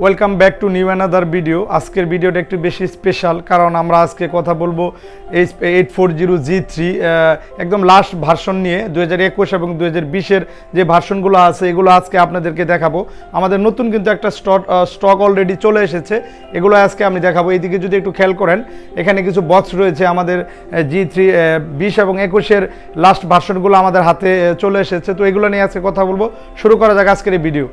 Welcome back to new another video. আজকের ভিডিওটা একটু বেশি স্পেশাল, কারণ আমরা আজকে কথা বলবো H840G3 একদম লাস্ট ভার্সন নিয়ে 2021 এবং 2020-এর যে ভার্সনগুলো আছে এগুলো আজকে আপনাদেরকে দেখাবো। আমাদের নতুন কিন্তু একটা স্টক অলরেডি চলে এসেছে, এগুলো আজকে আমি দেখাবো। এইদিকে যদি একটু খেয়াল করেন, এখানে কিছু বক্স রয়েছে। আমাদের G3 20 এবং 21-এর লাস্ট ভার্সনগুলো আমাদের হাতে চলে এসেছে, তো এগুলো নিয়ে আজকে কথা বলবো। শুরু করা যাক আজকের এই video.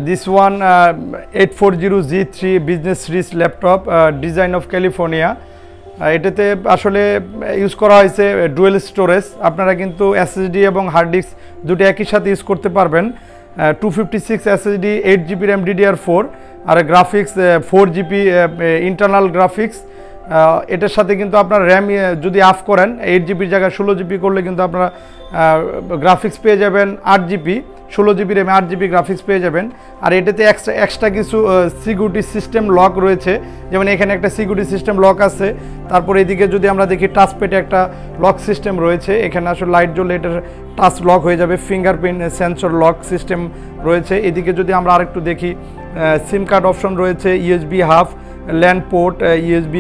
This one 840G3 business series laptop design of California। এটাতে আসলে ইউজ করা হয়েছে ডুয়েল স্টোরেজ। আপনারা কিন্তু এসএসডি এবং হার্ড ডিস্ক দুটো একই সাথে ইউজ করতে পারবেন। 256 এসএসডি, 8GB র্যাম DDR4 আর গ্রাফিক্স 4GB ইন্টারনাল গ্রাফিক্স। এটার সাথে কিন্তু আপনার র্যাম যদি অফ করেন 8GBর জায়গায় 16GB করলে কিন্তু আপনারা গ্রাফিক্স পেয়ে যাবেন 8GB, 16GB র্যামে 8GB গ্রাফিক্স পেয়ে যাবেন। আর এটাতে এক্সট্রা কিছু সিকিউরিটি সিস্টেম লক রয়েছে, যেমন এখানে একটা সিকিউরিটি সিস্টেম লক আছে। তারপর এদিকে যদি আমরা দেখি টাচপ্যাডে একটা লক সিস্টেম রয়েছে, এখানে আসলে লাইট জ্বললে এটার টাচ লক হয়ে যাবে। ফিঙ্গারপ্রিন্ট সেন্সর লক সিস্টেম রয়েছে। এদিকে যদি আমরা আরেকটু দেখি, সিম কার্ড অপশন রয়েছে, USB half, land port, USB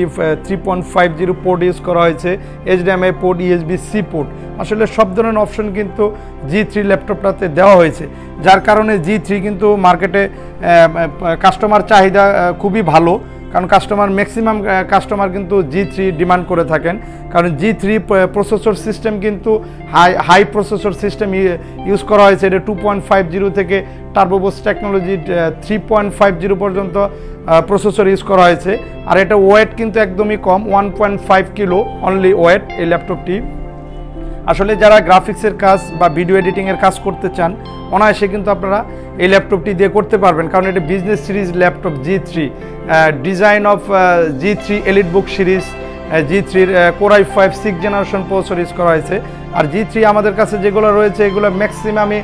3.50 port use করা হয়েছে, HDMI পোর্ট, USB-C পোর্ট। আসলে সব ধরনের অপশন কিন্তু G3 ল্যাপটপটাতে দেওয়া হয়েছে, যার কারণে G3 কিন্তু মার্কেটে কাস্টমার চাহিদা খুবই ভালো। কারণ ম্যাক্সিমাম কাস্টমার কিন্তু G3 ডিমান্ড করে থাকেন, কারণ G3 প্রসেসর সিস্টেম কিন্তু হাই প্রসেসর সিস্টেম ইউজ করা হয়েছে। এটা 2.50 থেকে টার্বোবুস টেকনোলজি 3.50 পর্যন্ত প্রসেসর ইউজ করা হয়েছে। আর এটা ওয়েট কিন্তু একদমই কম, 1.5 কিলো অনলি ওয়েট এই ল্যাপটপটি। আসলে যারা গ্রাফিক্সের কাজ বা ভিডিও এডিটিংয়ের কাজ করতে চান, অনায়াসে কিন্তু আপনারা এই ল্যাপটপটি দিয়ে করতে পারবেন, কারণ এটা business series laptop G3 design of G3 EliteBook series. G3-র Core i5 6th generation processor use করা হয়েছে। আর G3 আমাদের কাছে যেগুলো রয়েছে এগুলো ম্যাক্সিমামই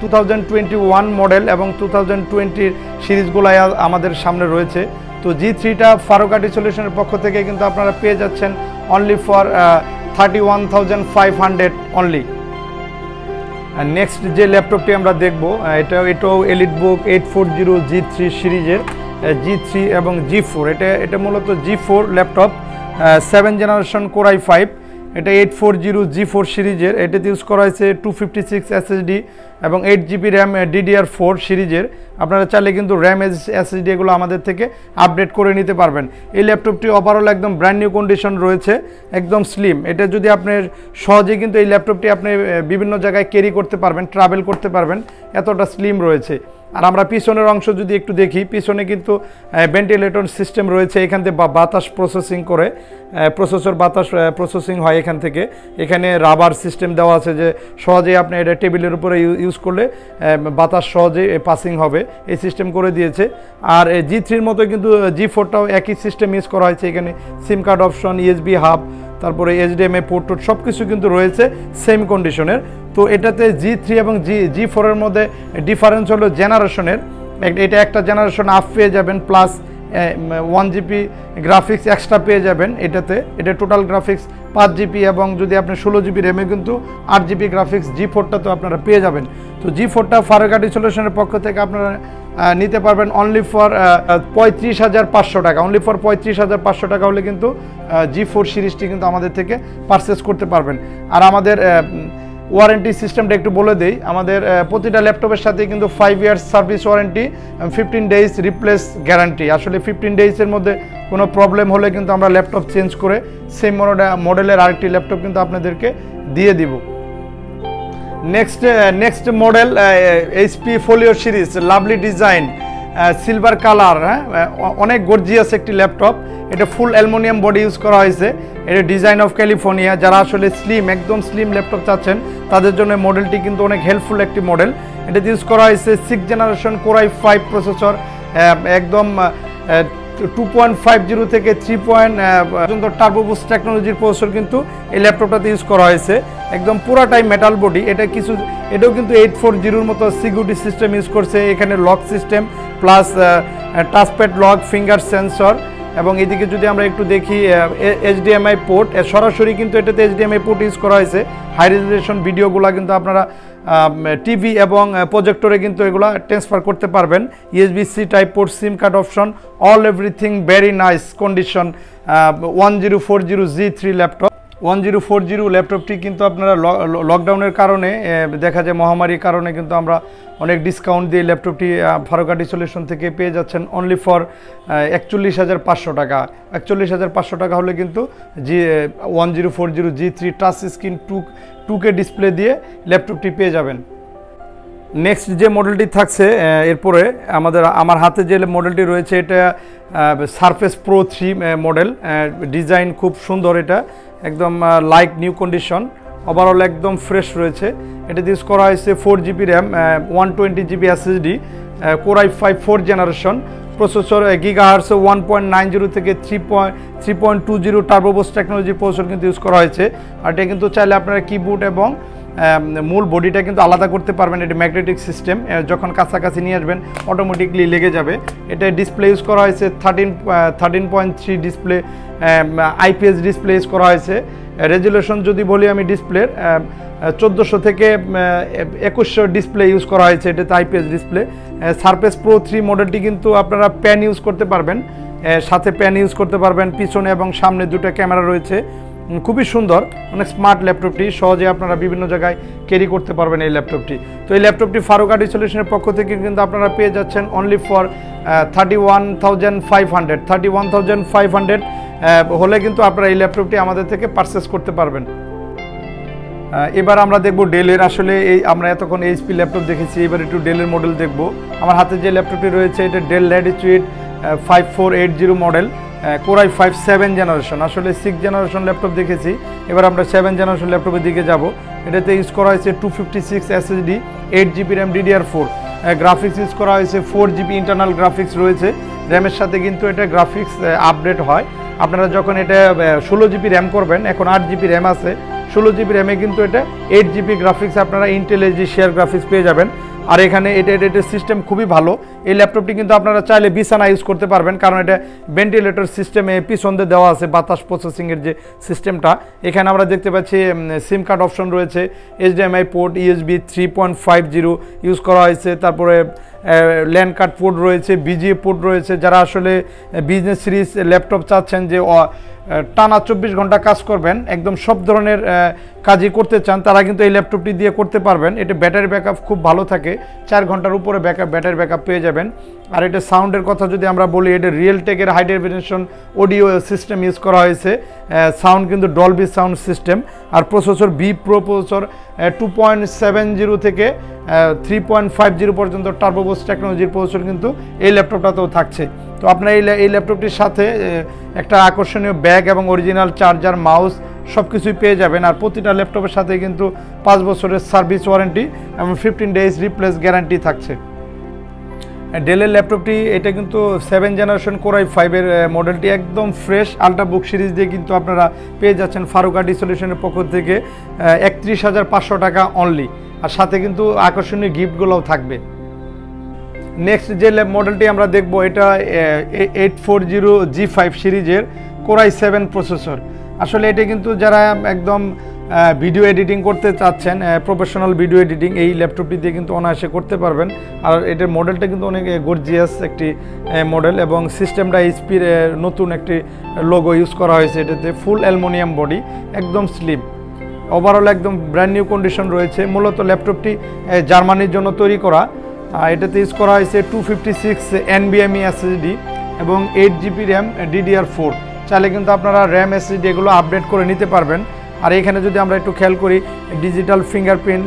2021 মডেল এবং 2020 সিরিজগুলো আমাদের সামনে রয়েছে। তো G3টা ফারুকাটি সলিউশনের পক্ষ থেকে কিন্তু আপনারা পেয়ে যাচ্ছেন অনলি ফর 31,500 অনলি। নেক্সট যে ল্যাপটপটি আমরা দেখব, এটাও এলিটবুক 840G3 সিরিজের G3 এবং G4। এটা মূলত G4 laptop, 7th generation Core i5। এটা 840G4 সিরিজের। এটাতে ইউজ করা হয়েছে 256 এসএসডি এবং 8GB র্যাম DDR4 সিরিজের। আপনারা চাইলে কিন্তু র্যাম এসএসডি এগুলো আমাদের থেকে আপডেট করে নিতে পারবেন। এই ল্যাপটপটি ওভারঅল একদম ব্র্যান্ড নিউ কন্ডিশন রয়েছে, একদম স্লিম। এটা যদি আপনি সহজে কিন্তু এই ল্যাপটপটি আপনি বিভিন্ন জায়গায় ক্যারি করতে পারবেন, ট্রাভেল করতে পারবেন, এতটা স্লিম রয়েছে। আর আমরা পিছনের অংশ যদি একটু দেখি, পিছনে কিন্তু ভেন্টিলেটর সিস্টেম রয়েছে। এখান থেকে বাতাস প্রসেসিং করে প্রসেসর বাতাস প্রসেসিং হয় এখান থেকে। এখানে রাবার সিস্টেম দেওয়া আছে, যে সহজেই আপনি এটা টেবিলের উপরে ইউজ করলে বাতাস সহজে পাসিং হবে, এই সিস্টেম করে দিয়েছে। আর G3-র মতো কিন্তু G4টাও একই সিস্টেম ইউজ করা হয়েছে। এখানে সিম কার্ড অপশন, USB হাব, তারপরে HDMI পোর্ট সব কিছু কিন্তু রয়েছে সেম কন্ডিশনের। তো এটাতে G3 এবং G4-এর মধ্যে ডিফারেন্স হলো জেনারেশনের। এটা একটা জেনারেশন আপ পেয়ে যাবেন, প্লাস 1GB গ্রাফিক্স এক্সট্রা পেয়ে যাবেন এটাতে। এটা টোটাল গ্রাফিক্স 5GB এবং যদি আপনি 16GB র্যামে কিন্তু 8GB গ্রাফিক্স G4টা তো আপনারা পেয়ে যাবেন। তো G4টা ফারুকাটি সলিউশনের পক্ষ থেকে আপনারা নিতে পারবেন অনলি ফর 35,500 টাকা। অনলি ফর 35,500 টাকা হলে কিন্তু G4 সিরিজটি কিন্তু আমাদের থেকে পারচেস করতে পারবেন। আর আমাদের ওয়ারেন্টি সিস্টেমটা একটু বলে দেই। আমাদের প্রতিটা ল্যাপটপের সাথে কিন্তু 5 years service warranty, 15 days replace guarantee. আসলে 15 ডেজের মধ্যে কোনো প্রবলেম হলে কিন্তু আমরা ল্যাপটপ চেঞ্জ করে সেম মডেলের আরেকটি ল্যাপটপ কিন্তু আপনাদেরকে দিয়ে দিব। Next model HP folio series, lovely design, silver colour, অনেক গর্জিয়াস একটি ল্যাপটপ। এটা ফুল অ্যালুমিনিয়াম বডি ইউজ করা হয়েছে। এটা ডিজাইন অফ ক্যালিফোর্নিয়া। যারা আসলে স্লিম, একদম স্লিম ল্যাপটপ চাচ্ছেন তাদের জন্য মডেলটি কিন্তু অনেক হেল্পফুল একটি মডেল। এটা ইউজ করা হয়েছে 6th generation Core i5 processor, একদম 2.50 থেকে 3 পর্যন্ত টার্বো বুস্ট টেকনোলজির প্রসেসর কিন্তু এই ল্যাপটপটাতে ইউজ করা হয়েছে। একদম পুরাটাই মেটাল বডি। এটাও কিন্তু 840 মতো সিকিউরিটি সিস্টেম ইউজ করছে। এখানে lock system plus touchpad lock, finger sensor, এবং এদিকে যদি আমরা একটু দেখি HDMI পোর্ট, সরাসরি কিন্তু এটাতে HDMI পোর্ট ইউজ করা হয়েছে। হাই রেজলিউশন ভিডিওগুলো কিন্তু আপনারা টিভি এবং প্রজেক্টরে কিন্তু এগুলো ট্রান্সফার করতে পারবেন। USB-C টাইপ পোর্ট, সিম card option, all everything very nice condition. 1040G3 laptop. 1040 ল্যাপটপটি কিন্তু আপনারা লকডাউনের কারণে দেখা যায়, মহামারীর কারণে কিন্তু আমরা অনেক ডিসকাউন্ট দিয়ে ল্যাপটপটি ফারুকাটি সলিউশন থেকে পেয়ে যাচ্ছেন অনলি ফর 41,500 টাকা। 41,500 টাকা হলে কিন্তু 1040G3 touch screen 2K display দিয়ে ল্যাপটপটি পেয়ে যাবেন। নেক্সট যে মডেলটি থাকছে এরপরে আমার হাতে যে মডেলটি রয়েছে এটা সারফেস প্রো 3 মডেল। ডিজাইন খুব সুন্দর, এটা একদম লাইক নিউ কন্ডিশন, ওভারঅল একদম ফ্রেশ রয়েছে। এটা ইউজ করা হয়েছে 4GB RAM, 120GB SSD, Core i5 4th generation, processor gigahertz 1.90 থেকে 3.20 টার্বো বুস্ট টেকনোলজি প্রসেসর কিন্তু ইউজ করা হয়েছে। আর এটা কিন্তু চাইলে আপনারা কিবোর্ড এবং মূল বডিটা কিন্তু আলাদা করতে পারবেন। এটা ম্যাগনেটিক সিস্টেম, যখন কাছাকাছি নিয়ে আসবেন অটোমেটিকলি লেগে যাবে। এটা ডিসপ্লে ইউজ করা হয়েছে 13.3 ডিসপ্লে, IPS ডিসপ্লে ইউজ করা হয়েছে। রেজুলেশন যদি বলি আমি ডিসপ্লের 1400 থেকে 2100 ডিসপ্লে ইউজ করা হয়েছে। এটাতে IPS ডিসপ্লে। সারফেস প্রো 3 মডেলটি কিন্তু আপনারা প্যান ইউজ করতে পারবেন, সাথে প্যান ইউজ করতে পারবেন। পিছনে এবং সামনে দুটো ক্যামেরা রয়েছে, খুবই সুন্দর, অনেক স্মার্ট ল্যাপটপটি। সহজে আপনারা বিভিন্ন জায়গায় ক্যারি করতে পারবেন এই ল্যাপটপটি। তো এই ল্যাপটপটি ফারুকাটি সলিউশনের পক্ষ থেকে কিন্তু আপনারা পেয়ে যাচ্ছেন অনলি ফর 31,500। 31,500 হলে কিন্তু আপনারা এই ল্যাপটপটি আমাদের থেকে পারচেস করতে পারবেন। এবার আমরা দেখব ডেলের। আসলে আমরা এতক্ষণ HP ল্যাপটপ দেখেছি, এবার একটু ডেলের মডেল দেখব। আমার হাতে যে ল্যাপটপটি রয়েছে এটা del Latitude 5480 model, Core i5 7th generation. আসলে 6th জেনারেশন ল্যাপটপ দেখেছি, এবার আমরা 7th জেনারেশন ল্যাপটপের দিকে যাব। এটাতে ইউজ করা হয়েছে 256 SSD, 8GB RAM, DDR4 graphics use করা হয়েছে। 4GB ইন্টারনাল গ্রাফিক্স রয়েছে। র্যামের সাথে কিন্তু এটা গ্রাফিক্স আপডেট হয়। আপনারা যখন এটা 16GB র্যাম করবেন, এখন 8GB র্যাম আছে, 16GB র্যামে কিন্তু এটা 8GB গ্রাফিক্স আপনারা ইন্টেল HD শেয়ার গ্রাফিক্স পেয়ে যাবেন। আর এখানে এটা সিস্টেম খুবই ভালো। এই ল্যাপটপটি কিন্তু আপনারা চাইলে বিছানা ইউজ করতে পারবেন, কারণ এটা ভেন্টিলেটর সিস্টেমে পিছন দিয়ে দেওয়া আছে, বাতাস প্রসেসিংয়ের যে সিস্টেমটা। এখানে আমরা দেখতে পাচ্ছি সিম কার্ড অপশন রয়েছে, HDMI পোর্ট, USB 3.50 ইউজ করা হয়েছে। তারপরে ল্যান্ড কার্ড পোর্ট রয়েছে, BGA পোর্ট রয়েছে। যারা আসলে বিজনেস সিরিজ ল্যাপটপ চাচ্ছেন যে টানা 24 ঘন্টা কাজ করবেন, একদম সব ধরনের কাজই করতে চান, তারা কিন্তু এই ল্যাপটপটি দিয়ে করতে পারবেন। এটা ব্যাটারি ব্যাকআপ খুব ভালো থাকে, 4 ঘন্টার উপরে ব্যাটারি ব্যাকআপ পেয়ে যাবেন। আর এটা সাউন্ডের কথা যদি আমরা বলি, এটা রিয়েলটেকের high definition audio system use করা হয়েছে। সাউন্ড কিন্তু ডলবি সাউন্ড সিস্টেম। আর প্রসেসর বি প্রো প্রসেসর 2.70 থেকে 3.50 পর্যন্ত টার্বো বুস্ট টেকনোলজির প্রসেসর কিন্তু এই ল্যাপটপটাতেও থাকছে। তো আপনার এই ল্যাপটপটির সাথে একটা আকর্ষণীয় ব্যাগ এবং অরিজিনাল চার্জার, মাউস সব কিছুই পেয়ে যাবেন। আর প্রতিটা ল্যাপটপের সাথে কিন্তু 5 বছরের সার্ভিস ওয়ারেন্টি এবং 15 ডেজ রিপ্লেস গ্যারান্টি থাকছে। ডেলের ল্যাপটপটি এটা কিন্তু 7th জেনারেশন Core i5 এর মডেলটি একদম ফ্রেশ। আল্ট্রাবুক সিরিজ দিয়ে কিন্তু আপনারা পেয়ে যাচ্ছেন ফারুকাটি সলিউশনের পক্ষ থেকে 31,500 টাকা অনলি। আর সাথে কিন্তু আকর্ষণীয় গিফটগুলোও থাকবে। নেক্সট যে মডেলটি আমরা দেখব এটা 840G5 সিরিজের Core i7 প্রসেসর। আসলে এটা কিন্তু যারা একদম ভিডিও এডিটিং করতে চাচ্ছেন, প্রফেশনাল ভিডিও এডিটিং, এই ল্যাপটপটি দিয়ে কিন্তু অনায়াসে করতে পারবেন। আর এটার মডেলটা কিন্তু অনেক গর্জিয়াস একটি মডেল, এবং সিস্টেমটা HPর নতুন একটি লোগো ইউজ করা হয়েছে। এটাতে ফুল অ্যালুমিনিয়াম বডি, একদম স্লিম, ওভারঅল একদম ব্র্যান্ড নিউ কন্ডিশন রয়েছে। মূলত ল্যাপটপটি জার্মানির জন্য তৈরি করা। এটাতে ইউজ করা হয়েছে 256 NVMe SSD এবং 8GB র্যাম, DDR4। চাইলে কিন্তু আপনারা র্যাম, SSD এগুলো আপডেট করে নিতে পারবেন। আর এখানে যদি আমরা একটু খেয়াল করি, digital fingerprint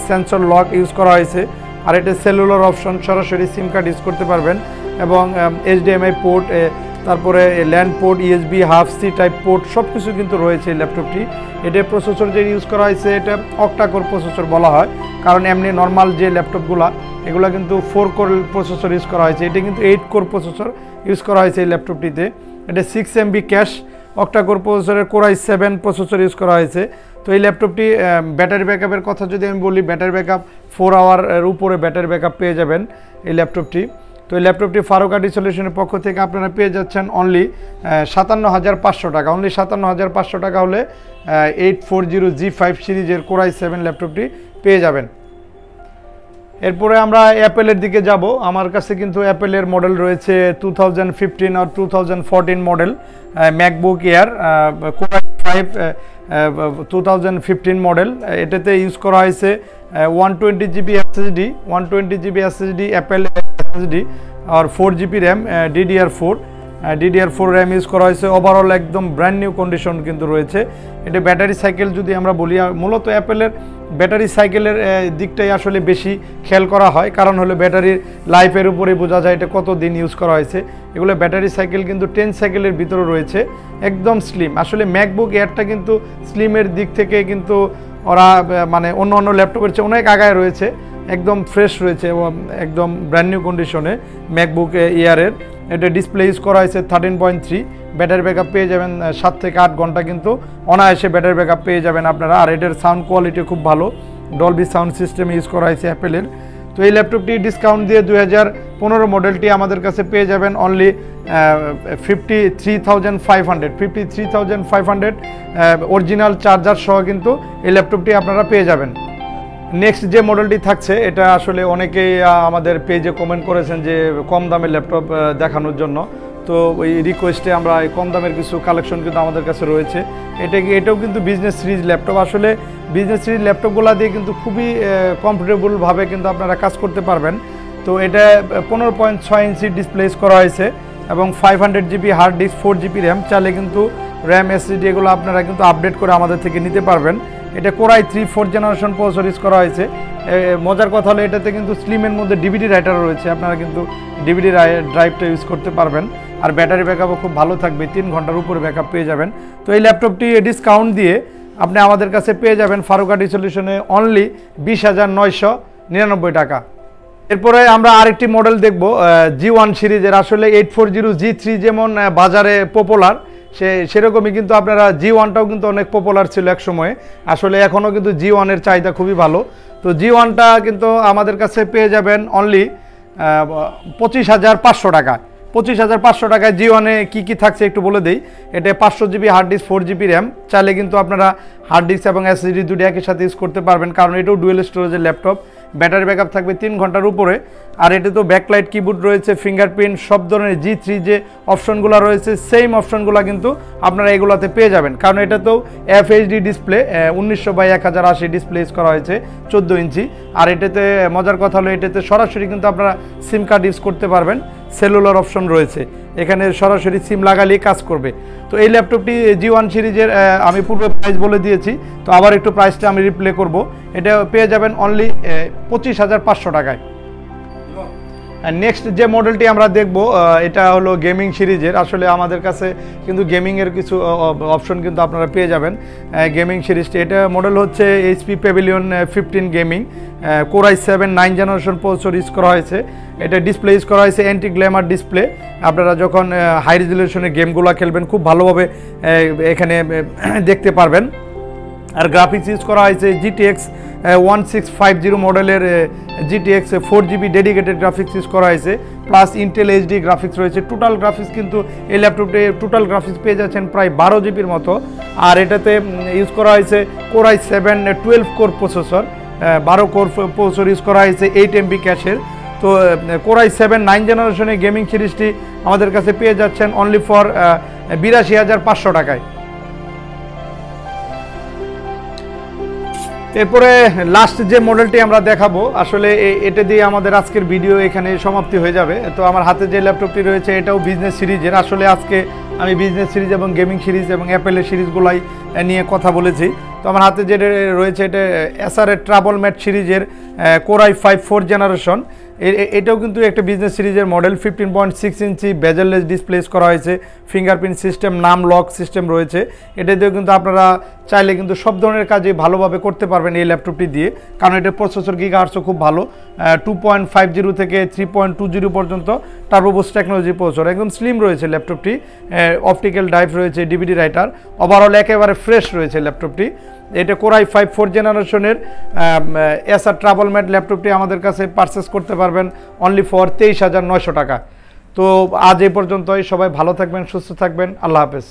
sensor lock use করা হয়েছে। আর এটা সেলুলার অপশন, সরাসরি সিম কার্ড ইউজ করতে পারবেন। এবং HDMI পোর্ট, তারপরে LAN port, USB half C type port সব কিছু কিন্তু রয়েছে এই ল্যাপটপটি। এটা প্রসেসর যে ইউজ করা হয়েছে এটা অক্টা কোর প্রসেসর বলা হয়, কারণ এমনি নর্মাল যে ল্যাপটপগুলো এগুলো কিন্তু 4 কোর প্রসেসর ইউজ করা হয়েছে, এটা কিন্তু 8 কোর প্রসেসর ইউজ করা হয়েছে এই ল্যাপটপটিতে। এটা 6 MB ক্যাশ অক্টা কোর প্রসেসরের Core i7 প্রসেসর ইউজ করা হয়েছে। তো এই ল্যাপটপটি ব্যাটারি ব্যাকআপের কথা যদি আমি বলি, ব্যাটারি ব্যাকআপ 4 আওয়ারের উপরে ব্যাটারি ব্যাকআপ পেয়ে যাবেন এই ল্যাপটপটি। তো এই ল্যাপটপটি ফারুক আর্ট সলিউশনের পক্ষ থেকে আপনারা পেয়ে যাচ্ছেন অনলি 57,500 টাকা। অনলি 57,500 টাকা হলে 840G5 সিরিজের Core i7 ল্যাপটপটি পেয়ে যাবেন। এরপরে আমরা অ্যাপেলের দিকে যাব। আমার কাছে কিন্তু অ্যাপেলের মডেল রয়েছে 2015 আর 2014 model MacBook air Core i5 2015 model. এটাতে ইউজ করা হয়েছে 120GB SSD অ্যাপেল SSD আর 4GB RAM DDR4 RAM use করা হয়েছে। ওভারঅল একদম ব্র্যান্ড নিউ কন্ডিশন কিন্তু রয়েছে। এটা ব্যাটারি সাইকেল যদি আমরা বলি, মূলত অ্যাপেলের ব্যাটারি সাইকেলের দিকটাই আসলে বেশি খেয়াল করা হয়, কারণ হলো ব্যাটারির লাইফের উপরে বোঝা যায় এটা কত দিন ইউজ করা হয়েছে। এগুলো ব্যাটারি সাইকেল কিন্তু 10 সাইকেলের ভিতরে রয়েছে, একদম স্লিম। আসলে ম্যাকবুক এয়ারটা কিন্তু স্লিমের দিক থেকে কিন্তু ওরা মানে অন্য ল্যাপটপের চেয়ে অনেক আগায় রয়েছে, একদম ফ্রেশ রয়েছে এবং একদম ব্র্যান্ড নিউ কন্ডিশনে ম্যাকবুক এয়ারের। এটা ডিসপ্লে ইউজ করা হয়েছে 13.3, ব্যাটারি ব্যাকআপ পেয়ে যাবেন 7 থেকে 8 ঘন্টা কিন্তু অনায়াসে ব্যাটারি ব্যাকআপ পেয়ে যাবেন আপনারা। আর এটার সাউন্ড কোয়ালিটি খুব ভালো, ডলবি সাউন্ড সিস্টেম ইউজ করা হয়েছে অ্যাপেলের। তো এই ল্যাপটপটি ডিসকাউন্ট দিয়ে 2015 মডেলটি আমাদের কাছে পেয়ে যাবেন অনলি 53,500 অরিজিনাল চার্জার সহ কিন্তু এই ল্যাপটপটি আপনারা পেয়ে যাবেন। নেক্সট যে মডেলটি থাকছে, এটা আসলে অনেকেই আমাদের পেজে কমেন্ট করেছেন যে কম দামের ল্যাপটপ দেখানোর জন্য। তো ওই রিকোয়েস্টে আমরা এই কম দামের কিছু কালেকশন কিন্তু আমাদের কাছে রয়েছে। এটাও কিন্তু বিজনেস সিরিজ ল্যাপটপ। আসলে বিজনেস সিরিজ ল্যাপটপগুলো দিয়ে কিন্তু খুবই কমফোর্টেবলভাবে কিন্তু আপনারা কাজ করতে পারবেন। তো এটা 15.6 ইঞ্চি ডিসপ্লে করা হয়েছে এবং 500GB hard disk, 4GB RAM. চাইলে কিন্তু র্যাম SSD এগুলো আপনারা কিন্তু আপডেট করে আমাদের থেকে নিতে পারবেন। এটা Core i3 4th generation processor use করা হয়েছে। মজার কথা হলো এটাতে কিন্তু স্লিমের মধ্যে DVD রাইটারও রয়েছে, আপনারা কিন্তু DVD ড্রাইভটা ইউজ করতে পারবেন। আর ব্যাটারি ব্যাকআপও খুব ভালো থাকবে, 3 ঘন্টার উপরে ব্যাকআপ পেয়ে যাবেন। তো এই ল্যাপটপটি ডিসকাউন্ট দিয়ে আপনি আমাদের কাছে পেয়ে যাবেন ফারুক আর্ট সলিউশনে অনলি 20,999 টাকা। এরপরে আমরা আরেকটি মডেল দেখব G1 সিরিজের। আসলে 840G3 যেমন বাজারে পপুলার, সেরকমই কিন্তু আপনারা G1টাও কিন্তু অনেক পপুলার ছিল এক সময়ে। আসলে এখনও কিন্তু G1-এর চাহিদা খুবই ভালো। তো G1টা কিন্তু আমাদের কাছে পেয়ে যাবেন অনলি 25,500 টাকায়। 25,500 টাকায় G1-এ কী থাকছে একটু বলে দিই। এটা 500GB hard disk, 4GB RAM. চাইলে কিন্তু আপনারা হার্ড ডিস্ক এবং SSD দুটো একই সাথে ইউজ করতে পারবেন, কারণ এটাও ডুয়েল স্টোরেজের ল্যাপটপ। ব্যাটারি ব্যাকআপ থাকবে 3 ঘন্টার উপরে। আর এটা তো ব্যাকলাইট কিবোর্ড রয়েছে, ফিঙ্গারপ্রিন্ট, সব ধরনের G3 যে অপশনগুলো রয়েছে সেম অপশনগুলো কিন্তু আপনারা এগুলোতে পেয়ে যাবেন, কারণ এটা তো FHD display 1900x1080 display use করা হয়েছে 14 ইঞ্চি। আর এটাতে মজার কথা হলো এটাতে সরাসরি কিন্তু আপনারা সিম কার্ড ইউজ করতে পারবেন, সেলুলার অপশন রয়েছে, এখানে সরাসরি সিম লাগালেই কাজ করবে। তো এই ল্যাপটপটি G1 সিরিজের আমি পূর্বে প্রাইস বলে দিয়েছি, তো আবার একটু প্রাইসটা আমি রিপ্লে করব। এটা পেয়ে যাবেন অনলি 25,500 টাকায়। নেক্সট যে মডেলটি আমরা দেখব এটা হলো গেমিং সিরিজের। আসলে আমাদের কাছে কিন্তু গেমিংয়ের কিছু অপশন কিন্তু আপনারা পেয়ে যাবেন গেমিং সিরিজটি। এটা মডেল হচ্ছে HP Pavilion 15 gaming, Core i7 9th generation processor use করা হয়েছে। এটা ডিসপ্লে ইউজ করা হয়েছে অ্যান্টি গ্ল্যামার ডিসপ্লে। আপনারা যখন হাই রেজুলেশনে গেমগুলো খেলবেন খুব ভালোভাবে এখানে দেখতে পারবেন। আর গ্রাফিক্স ইউজ করা হয়েছে GTX 1650 মডেলের GTX 4GB dedicated graphics use করা হয়েছে, প্লাস ইন্টেল HD গ্রাফিক্স রয়েছে। টোটাল গ্রাফিক্স কিন্তু এই ল্যাপটপে টোটাল গ্রাফিক্স পেয়ে যাচ্ছেন প্রায় 12GBর মতো। আর এটাতে ইউজ করা হয়েছে Core i7 12 core processor, 12 core processor use করা হয়েছে 8 MB ক্যাশের। তো Core i7 9th জেনারেশনের গেমিং সিরিজটি আমাদের কাছে পেয়ে যাচ্ছেন অনলি ফর 82,500 টাকায়। এরপরে লাস্ট যে মডেলটি আমরা দেখাবো, আসলে এটা দিয়ে আমাদের আজকের ভিডিও এখানে সমাপ্তি হয়ে যাবে। তো আমার হাতে যে ল্যাপটপটি রয়েছে এটাও বিজনেস সিরিজের। আসলে আজকে আমি বিজনেস সিরিজ এবং গেমিং সিরিজ এবং অ্যাপেলের সিরিজগুলাই নিয়ে কথা বলেছি। তো আমার হাতে যেটা রয়েছে এটা এসারের ট্রাবল ম্যাট সিরিজের Core i5 4th জেনারেশন। এটাও কিন্তু একটা বিজনেস সিরিজের মডেল। 15.6 ইঞ্চি বেজেললেস ডিসপ্লে করা হয়েছে, ফিঙ্গারপ্রিন্ট সিস্টেম, নাম লক সিস্টেম রয়েছে। এটাতেও কিন্তু আপনারা চাইলে কিন্তু সব ধরনের কাজই ভালোভাবে করতে পারবেন এই ল্যাপটপটি দিয়ে, কারণ এটার প্রসেসর গিগাহার্টসও খুব ভালো, 2.50 থেকে 3.20 পর্যন্ত টার্বোবুস্ট টেকনোলজি প্রসেসর, একদম স্লিম রয়েছে ল্যাপটপটি, অপটিক্যাল ড্রাইভ রয়েছে, ডিভিডি রাইটার, ওভারঅল একেবারে ফ্রেশ রয়েছে ল্যাপটপটি। এটা Core i5 4th জেনারেশনের এসার ট্রাভেল ম্যাট ল্যাপটপটি আমাদের কাছে পারচেস করতে পারবেন অনলি ফর 23,900 টাকা। তো আজ এই পর্যন্তই, সবাই ভালো থাকবেন, সুস্থ থাকবেন, আল্লাহ হাফেজ।